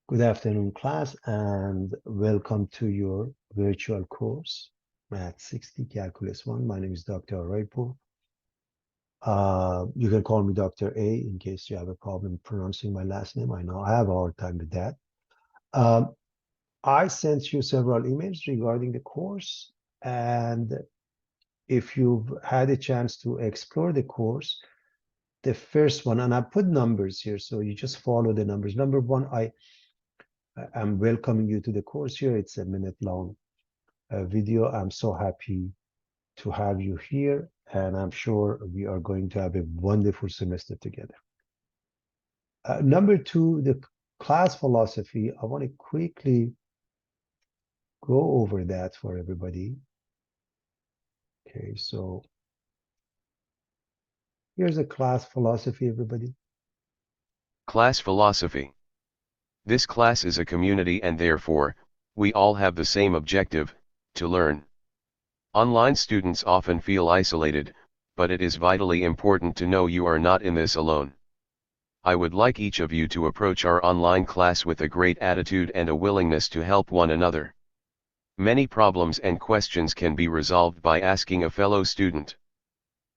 Good afternoon, class, and welcome to your virtual course, Math 60, Calculus 1. My name is Dr. Raipo. You can call me Dr. A in case you have a problem pronouncing my last name. I know I have a hard time with that. I sent you several emails regarding the course, and if you've had a chance to explore the course, the first one, and I put numbers here, so you just follow the numbers. Number one, I'm welcoming you to the course here. It's a minute-long video. I'm so happy to have you here, and I'm sure we are going to have a wonderful semester together. Number two, the class philosophy. I want to quickly go over that for everybody. Okay, so here's a class philosophy, everybody. Class philosophy. This class is a community and therefore, we all have the same objective, to learn. Online students often feel isolated, but it is vitally important to know you are not in this alone. I would like each of you to approach our online class with a great attitude and a willingness to help one another. Many problems and questions can be resolved by asking a fellow student.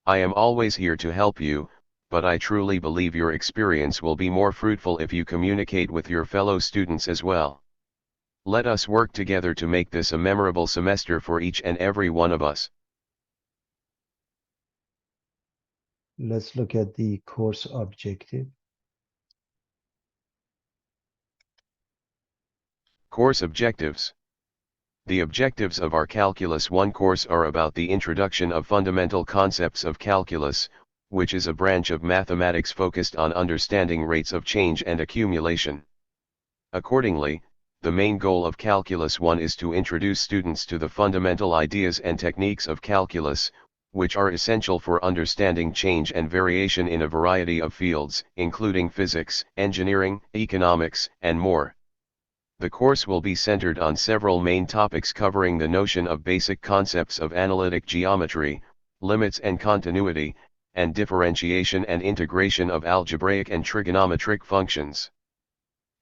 I am always here to help you, but I truly believe your experience will be more fruitful if you communicate with your fellow students as well. Let us work together to make this a memorable semester for each and every one of us. Let's look at the course objective. Course objectives. The objectives of our Calculus 1 course are about the introduction of fundamental concepts of calculus, which is a branch of mathematics focused on understanding rates of change and accumulation. Accordingly, the main goal of Calculus 1 is to introduce students to the fundamental ideas and techniques of calculus, which are essential for understanding change and variation in a variety of fields, including physics, engineering, economics, and more. The course will be centered on several main topics covering the notion of basic concepts of analytic geometry, limits and continuity, and differentiation and integration of algebraic and trigonometric functions.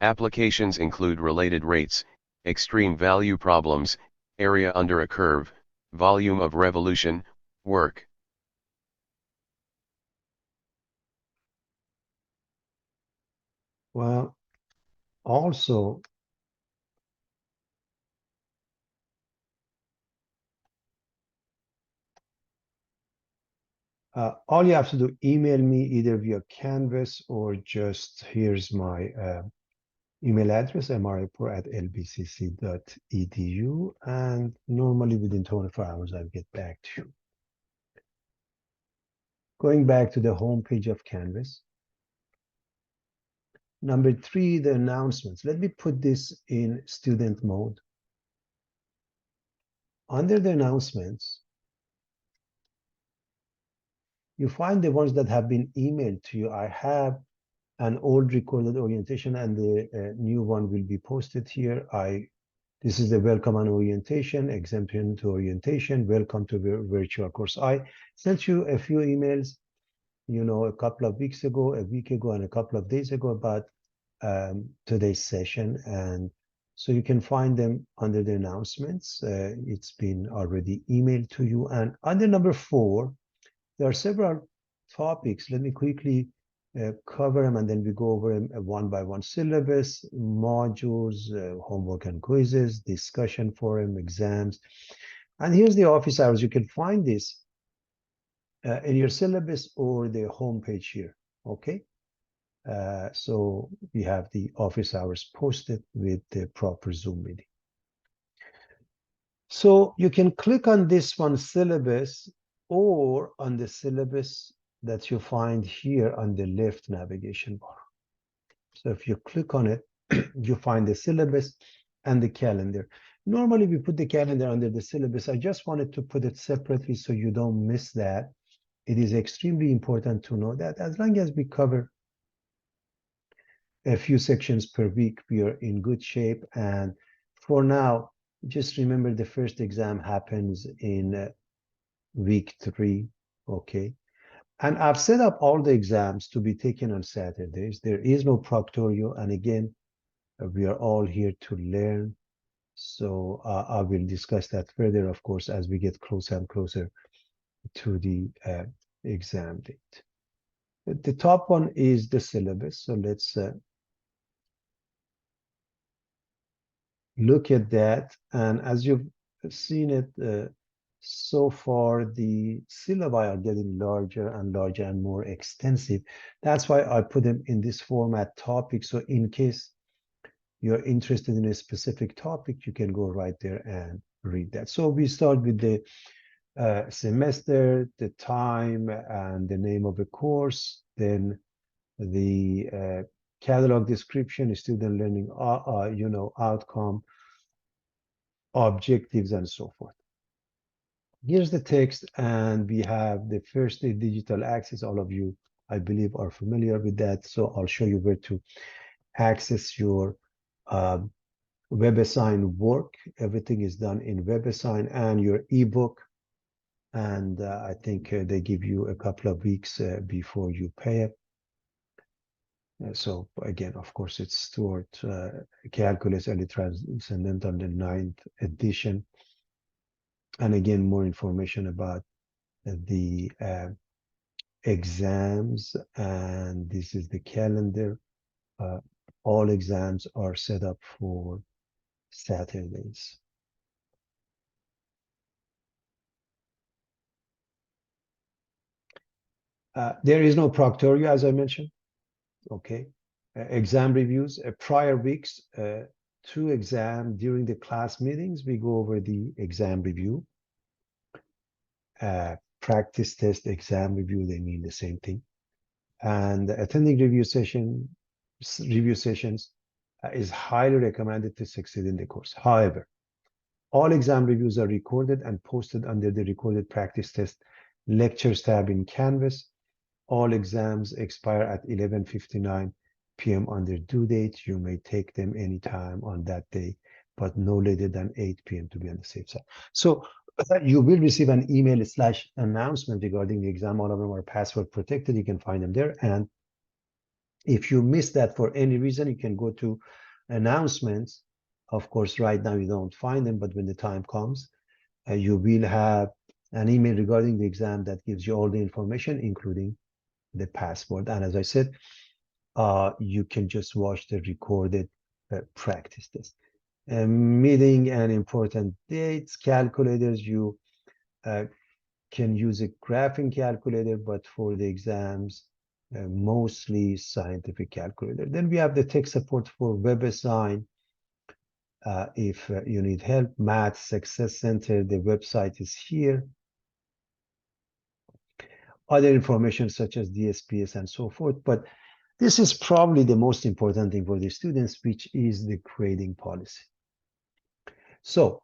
Applications include related rates, extreme value problems, area under a curve, volume of revolution, work. Well, also, all you have to do, email me either via Canvas or just here's my email address, mripur@lbcc.edu, and normally within 24 hours I'll get back to you. Going back to the home page of Canvas. Number three, the announcements. Let me put this in student mode. Under the announcements, you find the ones that have been emailed to you. I have an old recorded orientation and the new one will be posted here. This is the welcome and orientation, exemption to orientation, welcome to virtual course. I sent you a few emails, a couple of weeks ago, a week ago, and a couple of days ago about today's session. And so you can find them under the announcements. It's been already emailed to you. And under number 4, there are several topics. Let me quickly cover them, and then we go over them one by one. Syllabus, modules, homework and quizzes, discussion forum, exams. And here's the office hours. You can find this in your syllabus or the home page here, okay? So we have the office hours posted with the proper Zoom meeting. So you can click on this one, syllabus, or on the syllabus that you find here on the left navigation bar. So if you click on it, you find the syllabus and the calendar. Normally we put the calendar under the syllabus. I just wanted to put it separately so you don't miss that. It is extremely important to know that as long as we cover a few sections per week, we are in good shape. And for now, just remember the first exam happens in week 3, okay? And I've set up all the exams to be taken on Saturdays. There is no proctorio. And again, We are all here to learn. So I will discuss that further, of course, as we get closer and closer to the exam date. The top one is the syllabus. So let's look at that. And as you've seen it so far, the syllabi are getting larger and larger and more extensive. That's why I put them in this format topic. So in case you're interested in a specific topic, you can go right there and read that. So we start with the semester, the time, and the name of the course, then the catalog description, student learning, outcome, objectives, and so forth. Here's the text, and we have the first digital access. All of you, I believe, are familiar with that. So I'll show you where to access your WebAssign work. Everything is done in WebAssign and your ebook. And I think they give you a couple of weeks before you pay it. So again, of course, it's toward Calculus Early Transcendental, the 9th edition. And again, more information about the exams. And this is the calendar. All exams are set up for Saturdays. There is no proctorio, as I mentioned. Okay. Exam reviews, prior weeks, 2 exam during the class meetings, we go over the exam review. Practice test, exam review, they mean the same thing. And attending review sessions is highly recommended to succeed in the course. However, all exam reviews are recorded and posted under the recorded practice test lectures tab in Canvas. All exams expire at 11:59 p.m. on their due date. You may take them anytime on that day, but no later than 8 p.m. to be on the safe side. So you will receive an email / announcement regarding the exam. All of them are password protected. You can find them there. And if you miss that for any reason, you can go to announcements. Of course, right now you don't find them, but when the time comes, you will have an email regarding the exam that gives you all the information, including the password. And as I said, you can just watch the recorded practice test. Meeting and important dates, calculators, you can use a graphing calculator, but for the exams, mostly scientific calculator. Then we have the tech support for WebAssign. If you need help, Math Success Center, the website is here. Other information such as DSPS and so forth, but this is probably the most important thing for the students, which is the grading policy. So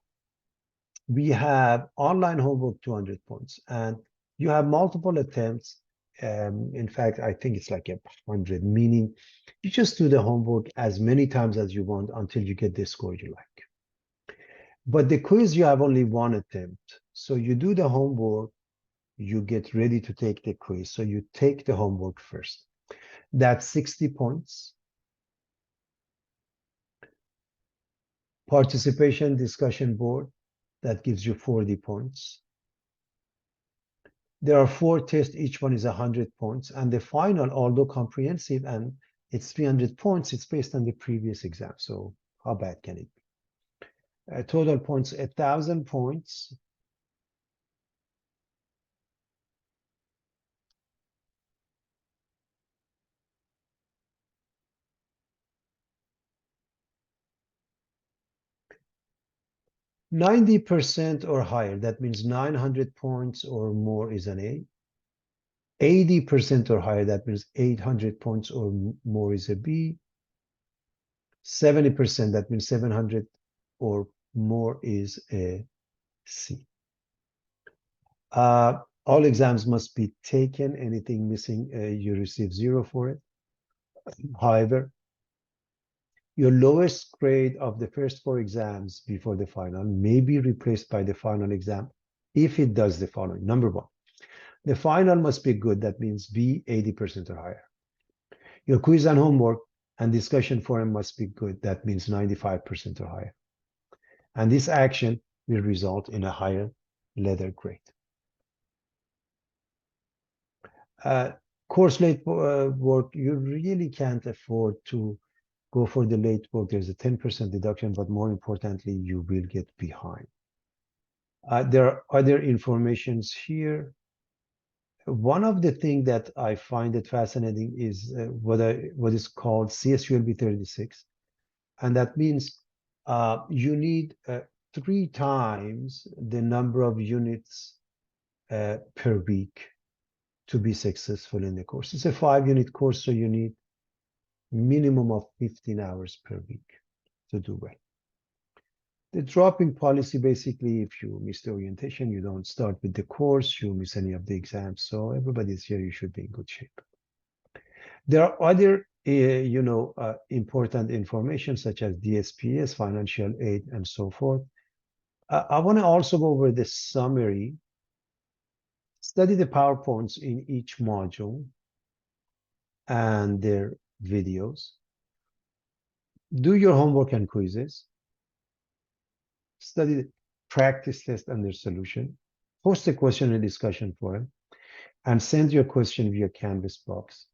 we have online homework 200 points, and you have multiple attempts. In fact, I think it's like 100, meaning you just do the homework as many times as you want until you get the score you like. But the quiz, you have only 1 attempt. So you do the homework, you get ready to take the quiz. So you take the homework first. That's 60 points. Participation discussion board, that gives you 40 points. There are 4 tests, each one is 100 points. And the final, although comprehensive and it's 300 points, it's based on the previous exam. So how bad can it be? Total points, 1,000 points. %90 or higher, that means 900 points or more is an A. 80% or higher, that means 800 points or more is a B. 70%, that means 700 or more is a C. All exams must be taken. Anything missing, you receive 0 for it. However, your lowest grade of the first 4 exams before the final may be replaced by the final exam if it does the following. Number 1, the final must be good. That means B, 80% or higher. Your quiz and homework And discussion forum must be good. That means 95% or higher. And this action will result in a higher letter grade. Uh, course late work, you really can't afford to go for the late work. There's a 10% deduction, but more importantly, you will get behind. There are other informations here. One of the things that I find it fascinating is what is called CSULB 36. And that means you need 3 times the number of units per week to be successful in the course. It's a 5-unit course, so you need minimum of 15 hours per week to do well. The dropping policy, basically, if you miss the orientation, you don't start with the course, you miss any of the exams. So everybody's here, you should be in good shape. There are other, important information such as DSPS, financial aid, and so forth. I want to also go over the summary. Study the PowerPoints in each module and their videos. Do your homework and quizzes. Study the practice test and their solution. Post a question and discussion forum. And send your question via Canvas box.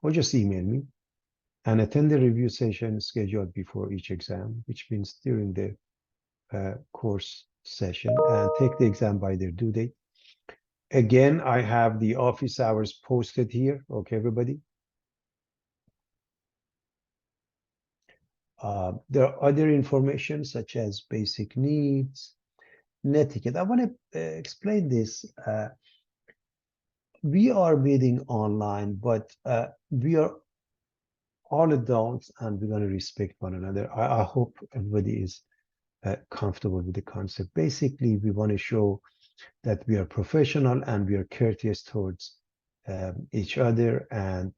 Or just email me. And attend the review session scheduled before each exam, which means during the course session, and take the exam by their due date. Again, I have the office hours posted here. Okay, everybody. There are other information such as basic needs, Netiquette. I want to explain this. We are meeting online, but we are all adults and we're going to respect one another. I hope everybody is comfortable with the concept. Basically, we want to show that we are professional and we are courteous towards each other, and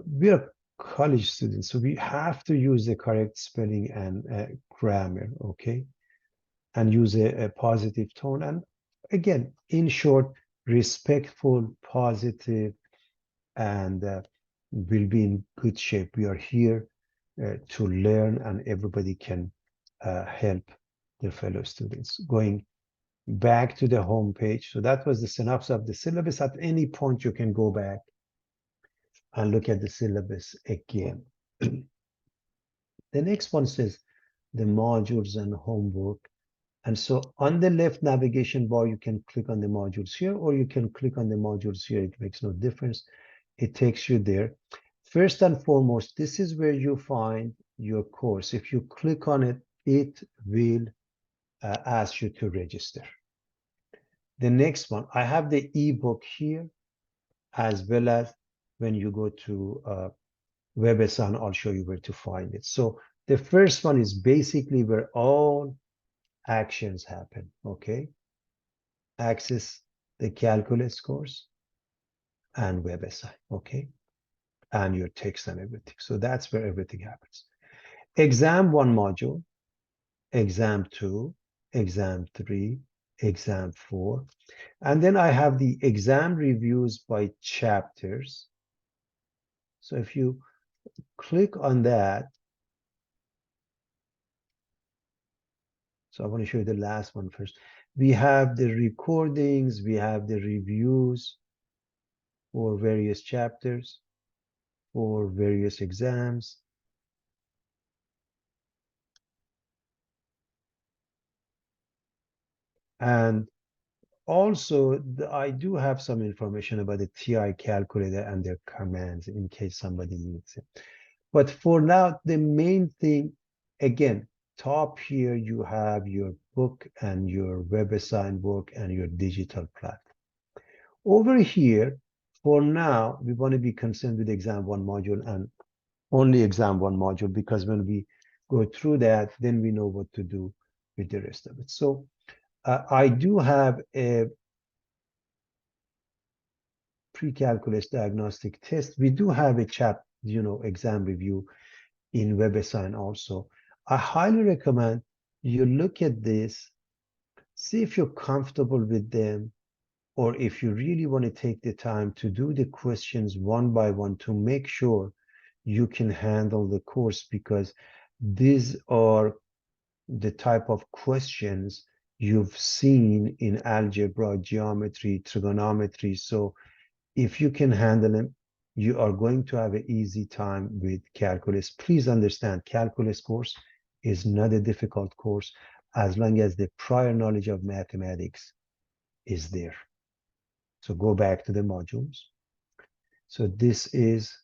we are college students, so we have to use the correct spelling and grammar, okay, and use a positive tone, and again, in short, respectful, positive, and we'll be in good shape. We are here to learn, and everybody can help their fellow students. Going back to the home page. So that was the synopsis of the syllabus. At any point, you can go back and look at the syllabus again. The next one says the modules and homework. And so on the left navigation bar, you can click on the modules here, or you can click on the modules here. It makes no difference. It takes you there. First and foremost, this is where you find your course. If you click on it, it will ask you to register. The next one, I have the ebook here, as well as when you go to WebAssign, I'll show you where to find it. So the first one is basically where all actions happen, okay? Access the calculus course and WebAssign, okay? And your text and everything. So that's where everything happens. Exam 1 module, exam 2, exam 3, exam 4. And then I have the exam reviews by chapters. So if you click on that, so I want to show you the last one first. We have the recordings, we have the reviews for various chapters, for various exams. And also, I do have some information about the TI calculator and their commands in case somebody needs it. But for now, the main thing, again, top here, you have your book and your WebAssign work and your digital platform. Over here, for now, we want to be concerned with exam 1 module and only exam 1 module, because when we go through that, then we know what to do with the rest of it. So I do have a pre-calculus diagnostic test. We do have a exam review in WebAssign also. I highly recommend you look at this, see if you're comfortable with them, or if you really want to take the time to do the questions one by one to make sure you can handle the course, because these are the type of questions you've seen in algebra, geometry, trigonometry. So if you can handle them, you are going to have an easy time with calculus. Please understand, calculus course is not a difficult course as long as the prior knowledge of mathematics is there. So go back to the modules. So this is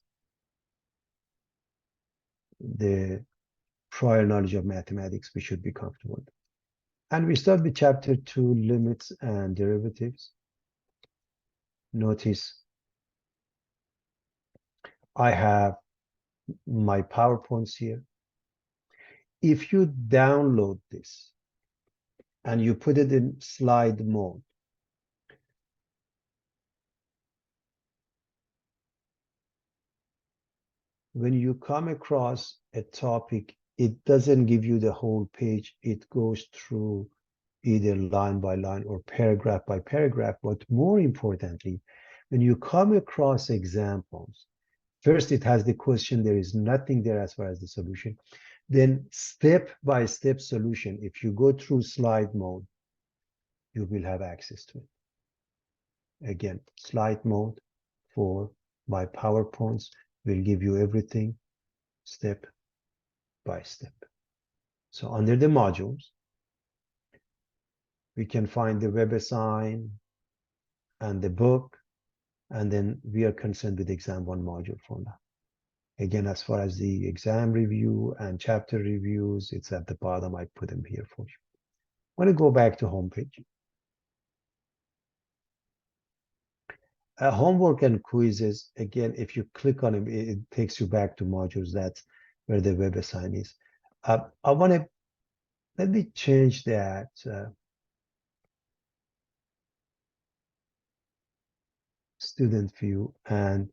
the prior knowledge of mathematics we should be comfortable with. And we start with chapter 2, limits and derivatives. Notice I have my PowerPoints here. If you download this and you put it in slide mode, when you come across a topic, it doesn't give you the whole page. It goes through either line by line or paragraph by paragraph. But more importantly, when you come across examples, first it has the question, there is nothing there as far as the solution. Then step-by-step solution, if you go through slide mode, you will have access to it. Again, slide mode for my PowerPoints will give you everything step by step. So under the modules, we can find the WebAssign and the book, and then we are concerned with exam 1 module for now. Again, as far as the exam review and chapter reviews, it's at the bottom. I put them here for you. I want to go back to homepage. Homework and quizzes, again, if you click on it, it takes you back to modules. That's where the WebAssign is. I want to, let me change that. Student view and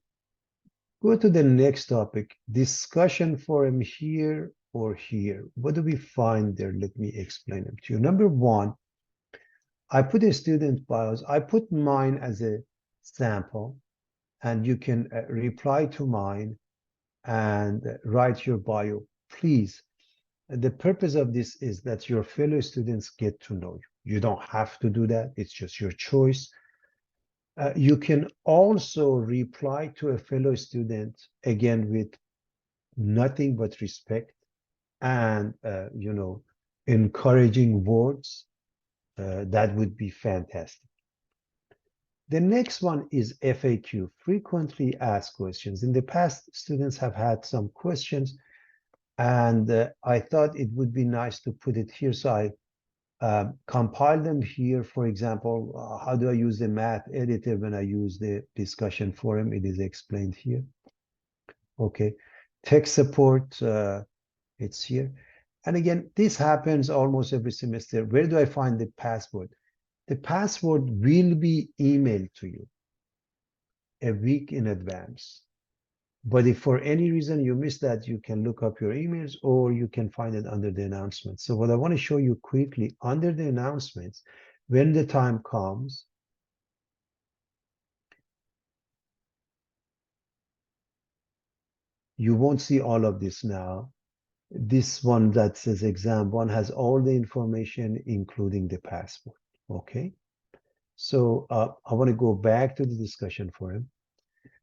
go to the next topic, discussion forum here or here. What do we find there? Let me explain them to you. Number 1, I put a student bios. I put mine as a sample, and you can reply to mine and write your bio. Please, the purpose of this is that your fellow students get to know you. You don't have to do that. It's just your choice. You can also reply to a fellow student, again, with nothing but respect and, encouraging words. That would be fantastic. The next one is FAQ, frequently asked questions. In the past, students have had some questions, and I thought it would be nice to put it here. So I compile them here. For example, how do I use the math editor when I use the discussion forum? It is explained here. Okay, tech support, it's here. And again, this happens almost every semester. Where do I find the password? The password will be emailed to you a week in advance. But if for any reason you miss that, you can look up your emails or you can find it under the announcements. So what I want to show you quickly, under the announcements, when the time comes, you won't see all of this now. This one that says exam 1 has all the information, including the password. Okay. So I want to go back to the discussion forum.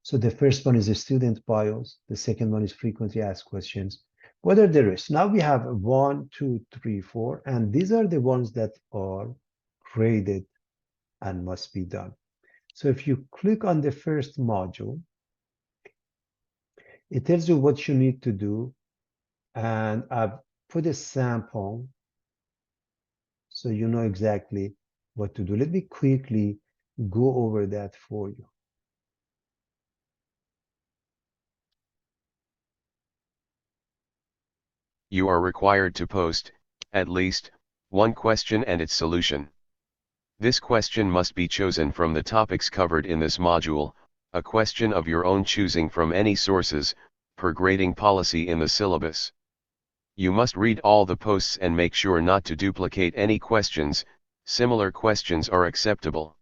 So the first one is the student bios. The second one is frequently asked questions. What are the rest? Now we have 1, 2, 3, 4, and these are the ones that are graded and must be done. So if you click on the first module, it tells you what you need to do. And I've put a sample so you know exactly what to do. Let me quickly go over that for you. You are required to post, at least, one question and its solution. This question must be chosen from the topics covered in this module, a question of your own choosing from any sources, per grading policy in the syllabus. You must read all the posts and make sure not to duplicate any questions. Similar questions are acceptable.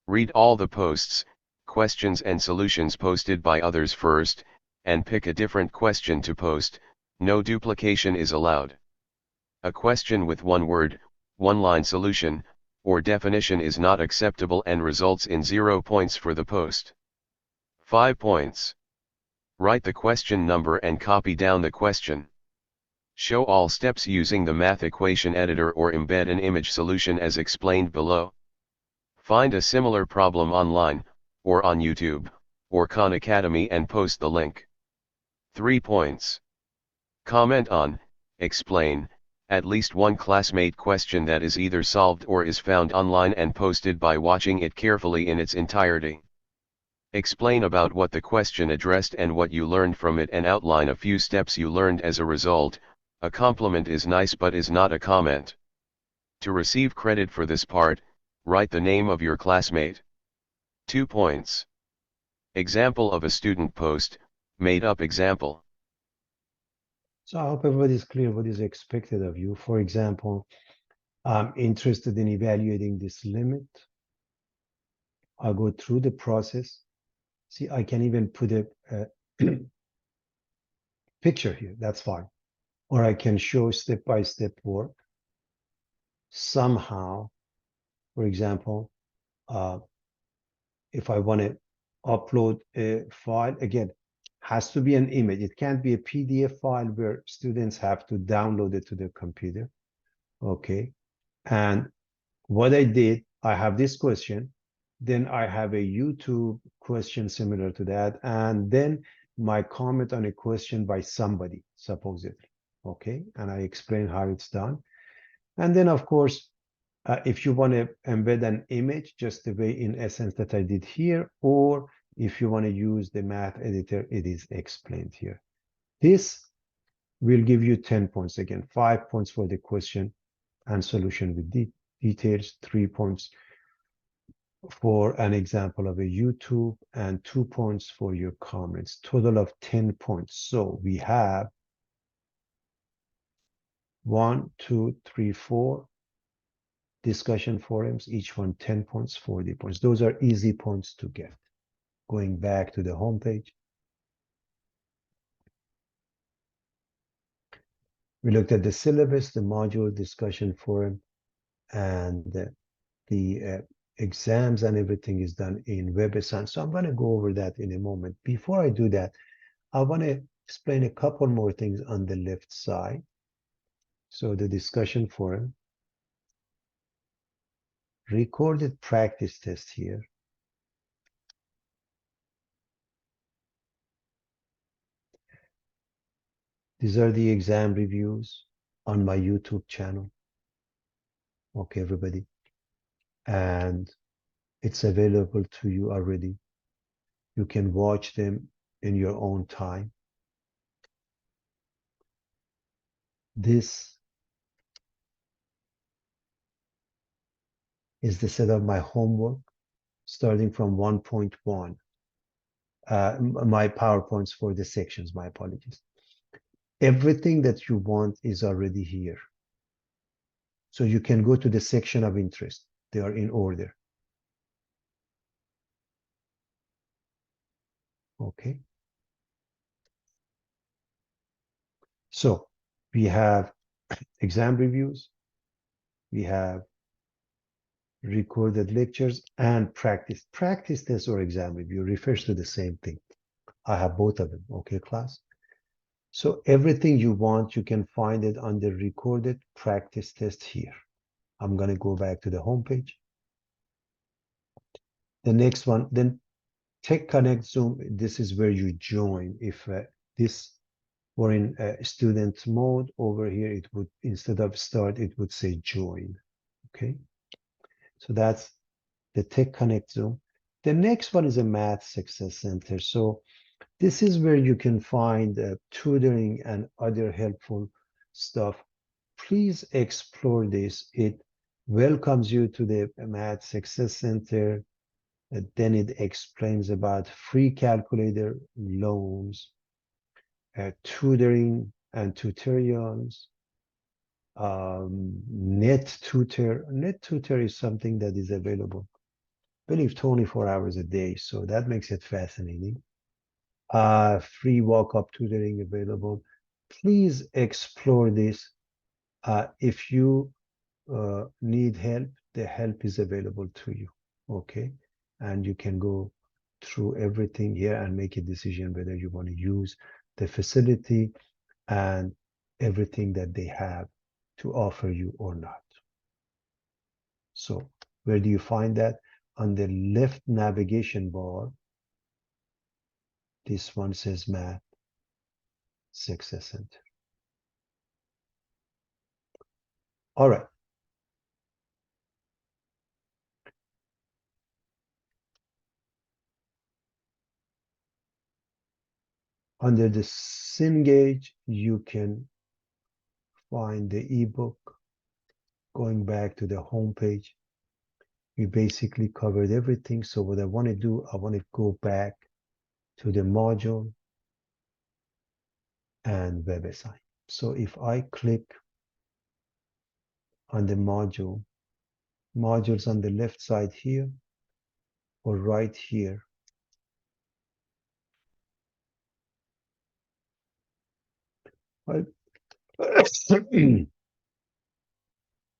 Read all the posts, questions and solutions posted by others first, and pick a different question to post. No duplication is allowed. A question with one word, one-line solution, or definition is not acceptable and results in 0 points for the post. 5 points. Write the question number and copy down the question. Show all steps using the math equation editor or embed an image solution as explained below. Find a similar problem online, or on YouTube, or Khan Academy and post the link. 3 points. Comment on, explain, at least one classmate question that is either solved or is found online and posted by watching it carefully in its entirety. Explain about what the question addressed and what you learned from it and outline a few steps you learned as a result. A compliment is nice but is not a comment. To receive credit for this part, write the name of your classmate. 2 points. Example of a student post, made up example. So I hope everybody is clear what is expected of you. For example, I'm interested in evaluating this limit. I'll go through the process. See, I can even put a picture here, that's fine. Or I can show step-by-step work. Somehow, for example, if I want to upload a file, again, has to be an image. It can't be a PDF file where students have to download it to their computer. Okay. And what I did, I have this question, then I have a YouTube question similar to that, and then my comment on a question by somebody, supposedly. Okay. And I explain how it's done. And then, of course, if you want to embed an image, just the way in essence that I did here, or if you want to use the math editor, it is explained here. This will give you 10 points. Again, 5 points for the question and solution with details, 3 points for an example of a YouTube, and 2 points for your comments. Total of 10 points. So we have 1, 2, 3, 4 discussion forums, each one 10 points, 40 points. Those are easy points to get. Going back to the home page, we looked at the syllabus, the module discussion forum, and the exams and everything is done in WebAssign. So I'm going to go over that in a moment. Before I do that, I want to explain a couple more things on the left side. So the discussion forum, recorded practice test here. These are the exam reviews on my YouTube channel. Okay, everybody. And it's available to you already. You can watch them in your own time. This is the set of my homework starting from 1.1. My PowerPoints for the sections, my apologies. Everything that you want is already here. So you can go to the section of interest. They are in order. Okay. So we have exam reviews. We have recorded lectures and practice. Practice test or exam review refers to the same thing. I have both of them. Okay, class. So everything you want, you can find it on the recorded practice test here. I'm going to go back to the home page. The next one, then Tech Connect Zoom. This is where you join. If this were in student mode over here, it would, instead of start, it would say join. Okay. So that's the Tech Connect Zoom. The next one is a Math Success Center. So this is where you can find tutoring and other helpful stuff. Please explore this. It welcomes you to the Math Success Center. Then it explains about free calculator, loans, tutoring and tutorials, net tutor. Net tutor is something that is available, I believe, 24 hours a day. So that makes it fascinating. free walk-up tutoring available. Please explore this. If you need help, the help is available to you. Okay, and you can go through everything here and make a decision whether you want to use the facility and everything that they have to offer you or not. So where do you find that? On the left navigation bar, this one says Math Success Center. All right. Under the Cengage, you can find the ebook. Going back to the home page, we basically covered everything. So what I want to do, I want to go back to the module and WebAssign. So if I click on the modules on the left side here or right here, I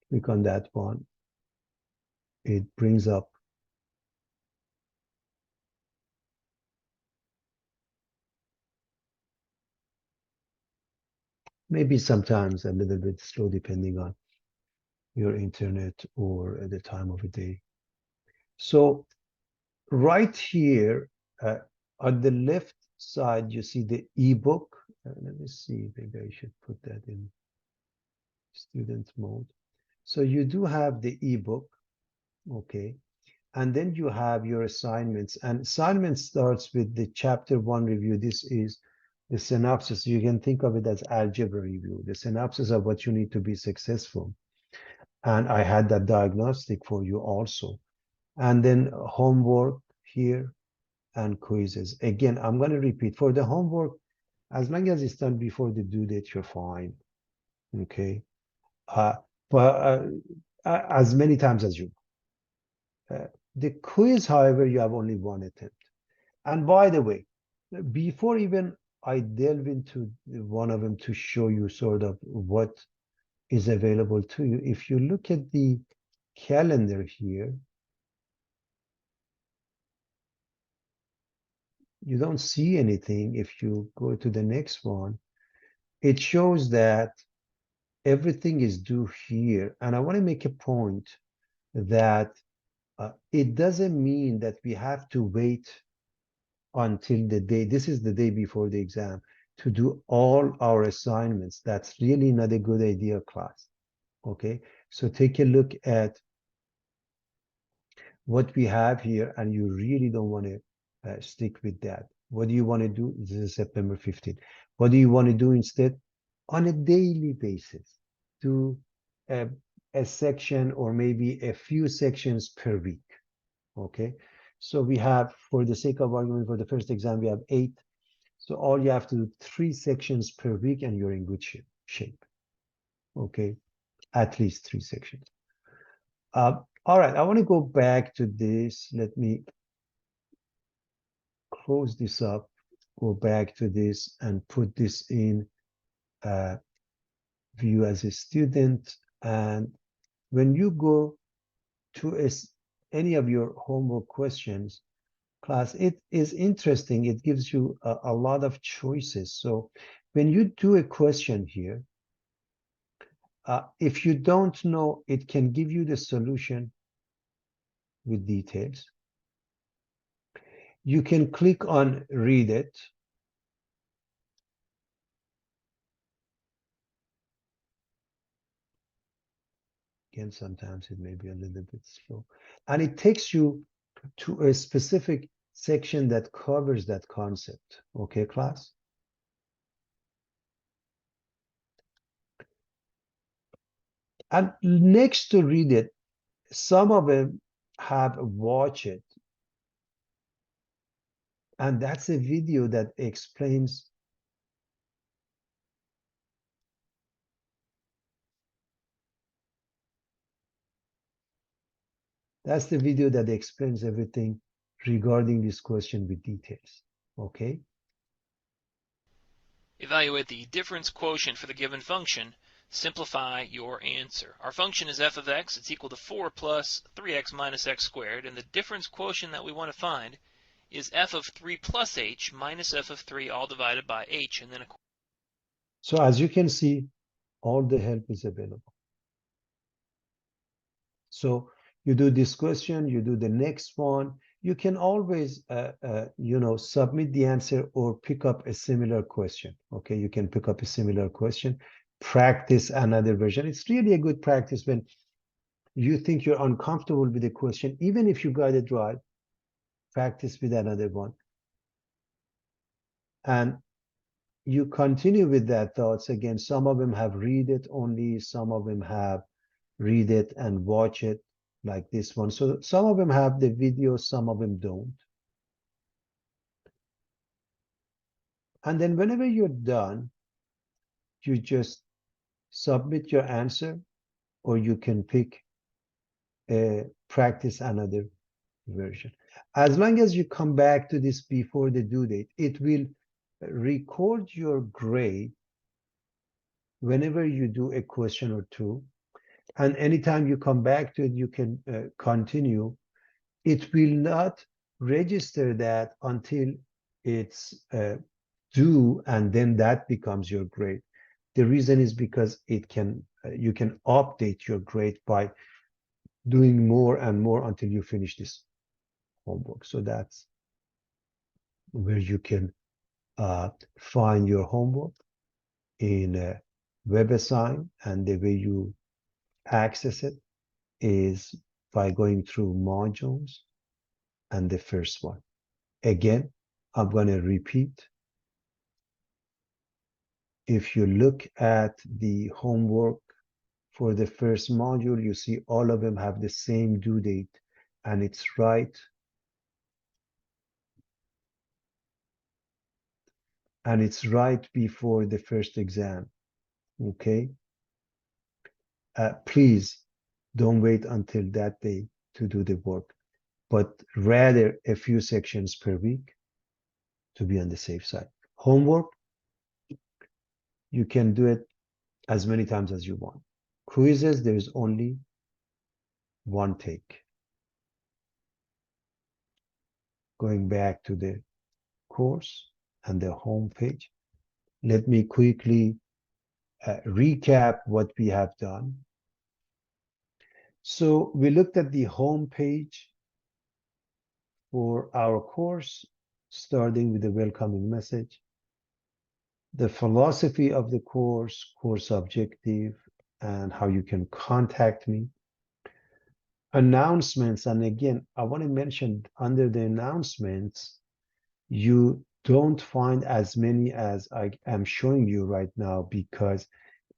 click on that one, it brings up maybe sometimes a little bit slow depending on your internet or the time of the day. So right here on the left side, you see the ebook. Let me see, maybe I should put that in student mode. So you do have the ebook, okay? And then you have your assignments. And assignment starts with the chapter 1 review. This is the synopsis. You can think of it as algebra review, the synopsis of what you need to be successful. And I had that diagnostic for you also. And then homework here and quizzes. Again, I'm going to repeat for the homework, as long as it's done before the due date, you're fine. Okay. Uh, but as many times as you. The quiz, however, you have only one attempt. And by the way, before even I delve into one of them to show you sort of what is available to you, if you look at the calendar here, you don't see anything. If you go to the next one, it shows that everything is due here. And I want to make a point that it doesn't mean that we have to wait until the day, this is the day before the exam, to do all our assignments. That's really not a good idea, class. Okay, so take a look at what we have here, and you really don't want to stick with that. What do you want to do? This is September 15th. What do you want to do instead? On a daily basis, do a, a section or maybe a few sections per week. Okay, so we have, for the sake of argument, for the first exam, we have 8. So all you have to do 3 sections per week and you're in good shape. Okay, at least 3 sections. All right, I want to go back to this. Let me close this up, go back to this and put this in view as a student. And when you go to any of your homework questions, class, it is interesting. It gives you a lot of choices. So when you do a question here, if you don't know, it can give you the solution with details. You can click on read it. Again, sometimes it may be a little bit slow. And it takes you to a specific section that covers that concept. Okay, class? And next to read it, some of them have watch it. And that's a video that explains that's the video that explains everything regarding this question with details. Okay. Evaluate the difference quotient for the given function. Simplify your answer. Our function is f of x. It's equal to 4 plus 3x minus x squared. And the difference quotient that we want to find is f of 3 plus h minus f of 3 all divided by h. And then So as you can see, all the help is available. So you do this question, you do the next one. You can always, submit the answer or pick up a similar question. Okay, you can pick up a similar question, practice another version. It's really a good practice when you think you're uncomfortable with the question, even if you got it right, practice with another one. And you continue with that thoughts again. Some of them have read it only, some of them have read it and watch it, like this one. So some of them have the video, some of them don't. And then whenever you're done, you just submit your answer, or you can pick practice another version. As long as you come back to this before the due date, it will record your grade whenever you do a question or two. And anytime you come back to it, you can continue. It will not register that until it's due, and then that becomes your grade. The reason is because it can you can update your grade by doing more and more until you finish this homework. So that's where you can find your homework in WebAssign, and the way you access it is by going through modules and the first one. Again, I'm going to repeat. If you look at the homework for the first module, you see all of them have the same due date, and it's right. And it's right before the first exam. Okay? Please don't wait until that day to do the work, but rather a few sections per week to be on the safe side. Homework, you can do it as many times as you want. Quizzes, there's only one take. Going back to the course and the home page, let me quickly recap what we have done. So we looked at the home page for our course, starting with the welcoming message, the philosophy of the course objective, and how you can contact me. Announcements, and again, I want to mention under the announcements, you don't find as many as I am showing you right now, because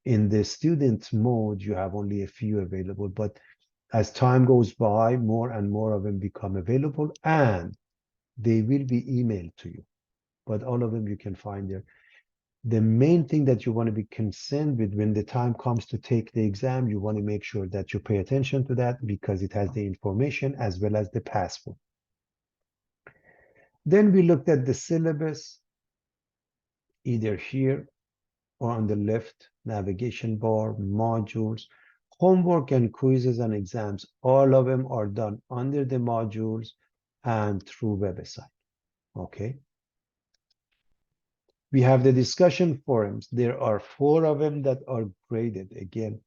in the student mode, you have only a few available, but as time goes by, more and more of them become available, and they will be emailed to you. But all of them you can find there. The main thing that you want to be concerned with when the time comes to take the exam, you want to make sure that you pay attention to that, because it has the information as well as the password. Then we looked at the syllabus, either here or on the left navigation bar, modules, homework and quizzes and exams. All of them are done under the modules and through WebAssign. Okay. We have the discussion forums. There are 4 of them that are graded. Again,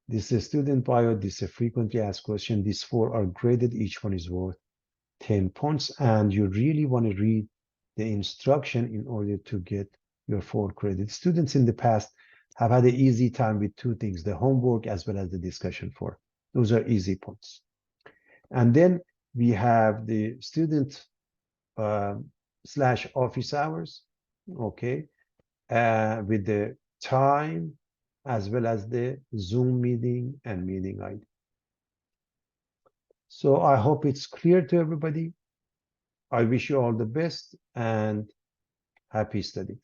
this is a student bio, this is a frequently asked question. These 4 are graded. Each one is worth 10 points. And you really want to read the instruction in order to get your 4 credits. Students in the past have had an easy time with 2 things, the homework as well as the discussion forum. Those are easy points. And then we have the student / office hours, okay, with the time as well as the Zoom meeting and meeting ID. So I hope it's clear to everybody. I wish you all the best and happy study.